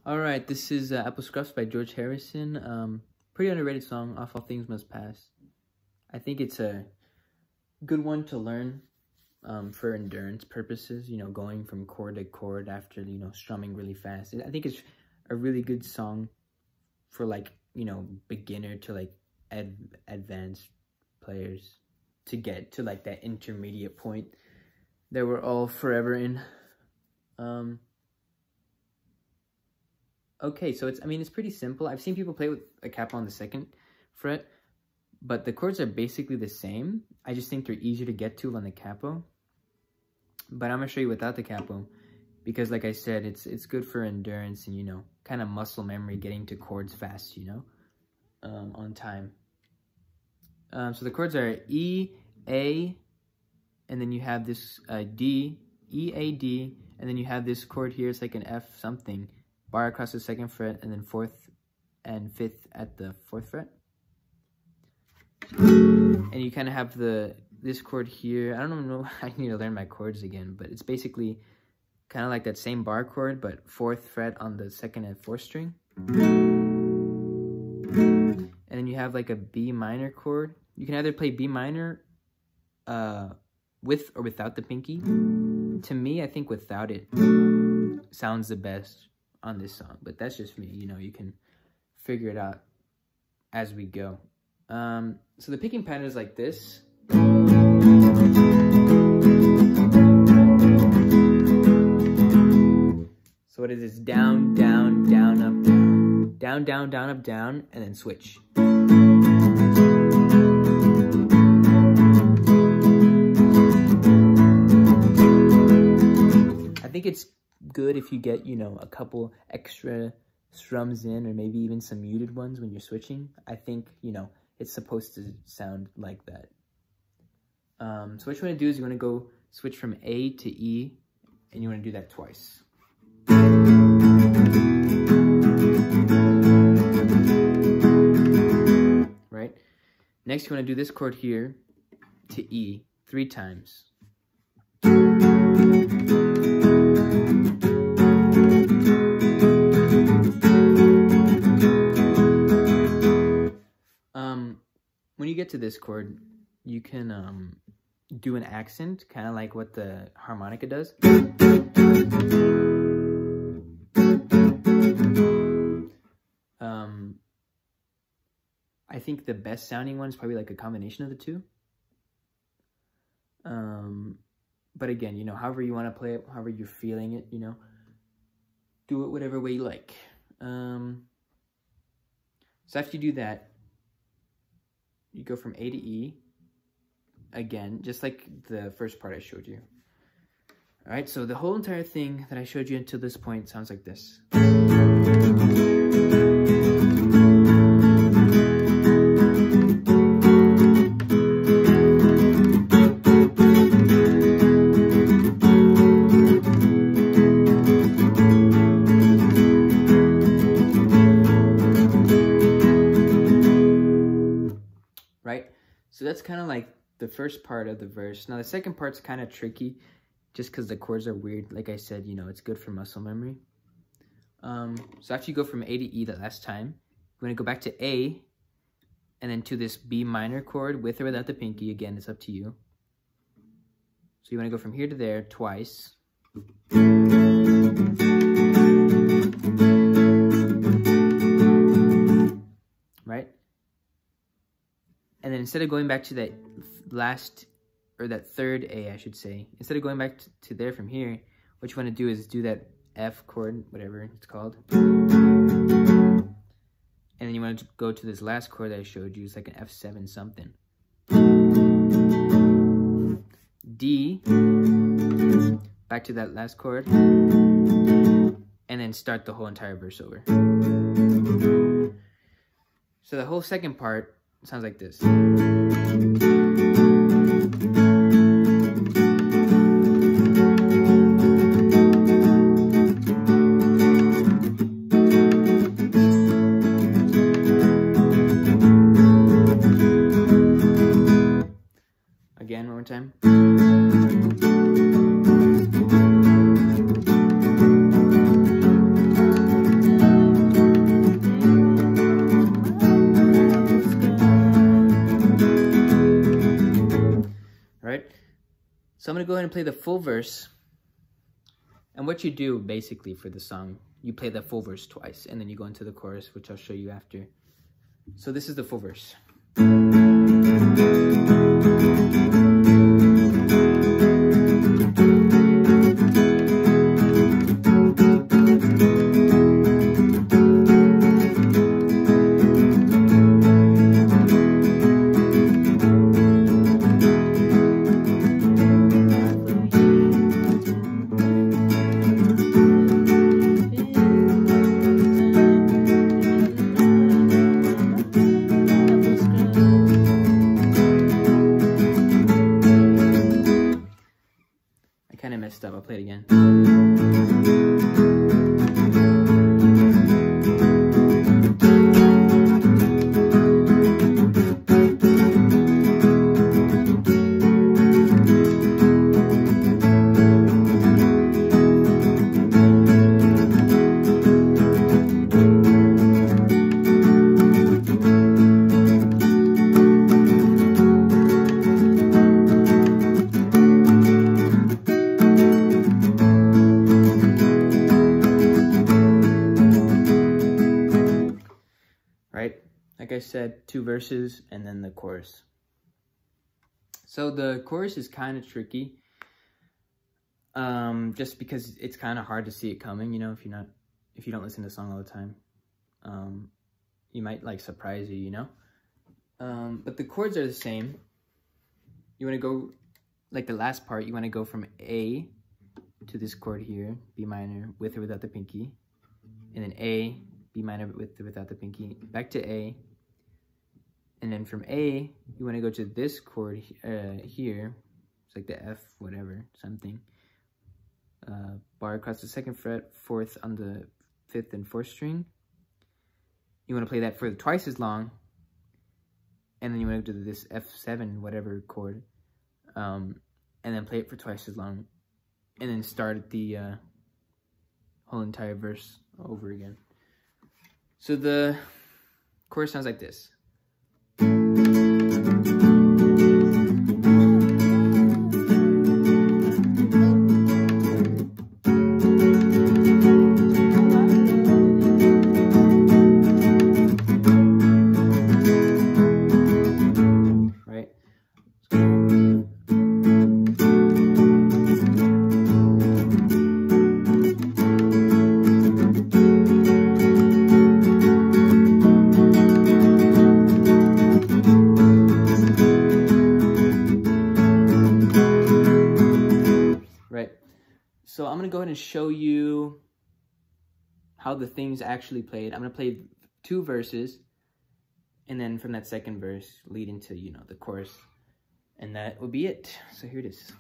All right, this is Apple Scruffs by George Harrison. Pretty underrated song, Off All Things Must Pass. I think it's a good one to learn for endurance purposes, you know, going from chord to chord after, you know, strumming really fast. I think it's a really good song for, like, you know, beginner to, like, advanced players to get to, like, that intermediate point that we're all forever in. Okay, so it's pretty simple. I've seen people play with a capo on the 2nd fret, but the chords are basically the same. I just think they're easier to get to on the capo. But I'm gonna show you without the capo, because like I said, it's good for endurance and, you know, kind of muscle memory, getting to chords fast, you know, on time. So the chords are E, A, and then you have this D, E, A, D, and then you have this chord here. It's like an F something. Bar across the 2nd fret, and then 4th and 5th at the 4th fret. And you kind of have this chord here. I don't know, I need to learn my chords again, but it's basically kind of like that same bar chord, but 4th fret on the 2nd and 4th string. And then you have like a B minor chord. You can either play B minor with or without the pinky. To me, I think without it sounds the best on this song, but that's just me. You know, you can figure it out as we go. So the picking pattern is like this. So what is this? Down, down, down, up, down. Down, down, down, up, down, and then switch. I think it's good if you get, you know, a couple extra strums in, or maybe even some muted ones when you're switching. I think, you know, it's supposed to sound like that. So what you want to do is you want to go switch from A to E, and you want to do that twice. Right? Next, you want to do this chord here to E 3 times. When you get to this chord, you can do an accent, kind of like what the harmonica does. I think the best sounding one is probably like a combination of the two. But again, you know, however you want to play it, however you're feeling it, you know, do it whatever way you like. So after you do that, you go from A to E, again, just like the first part I showed you. All right, so the whole entire thing that I showed you until this point sounds like this. Right? So that's kind of like the first part of the verse. Now the second part's kind of tricky just because the chords are weird. Like I said, you know, it's good for muscle memory. So after you go from A to E that last time, you're going to go back to A and then to this B minor chord with or without the pinky. Again, it's up to you. So you want to go from here to there twice. Right? And then instead of going back to that last, or that third A, I should say, instead of going back to there from here, what you want to do is do that F chord, whatever it's called. And then you want to go to this last chord that I showed you. It's like an F7 something. D, back to that last chord, and then start the whole entire verse over. So the whole second part sounds like this. Again, one more time. So I'm gonna go ahead and play the full verse. And what you do basically for the song, you play the full verse twice and then you go into the chorus, which I'll show you after. So this is the full verse. I kind of messed up. I'll play it again. Right? Like I said, 2 verses and then the chorus. So the chorus is kind of tricky. Just because it's kind of hard to see it coming, you know, if you don't listen to the song all the time. You might like surprise you, you know? But the chords are the same. You want to go, like the last part, you want to go from A to this chord here, B minor, with or without the pinky. And then A, B minor with or without the pinky, back to A. And then from A, you want to go to this chord here. It's like the F, whatever, something. Bar across the 2nd fret, 4th on the 5th and 4th string. You want to play that for twice as long. And then you want to go to this F7, whatever chord. And then play it for twice as long. And then start the whole entire verse over again. So the chorus sounds like this. Right? So I'm going to go ahead and show you how the thing's actually played. I'm going to play 2 verses, and then from that 2nd verse, lead into, you know, the chorus. And that will be it. So here it is.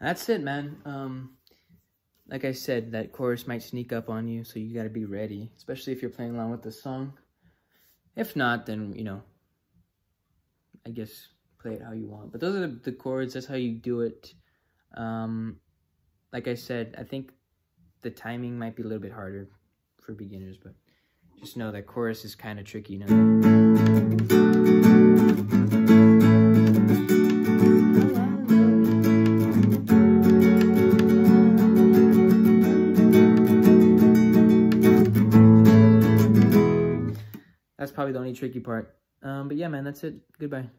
That's it, man. Like I said, that chorus might sneak up on you, so you gotta be ready, especially if you're playing along with the song. If not, then, you know, I guess play it how you want. But those are the chords, that's how you do it. Like I said, I think the timing might be a little bit harder for beginners, but just know that chorus is kind of tricky, you know? That's probably the only tricky part. But yeah, man, that's it. Goodbye.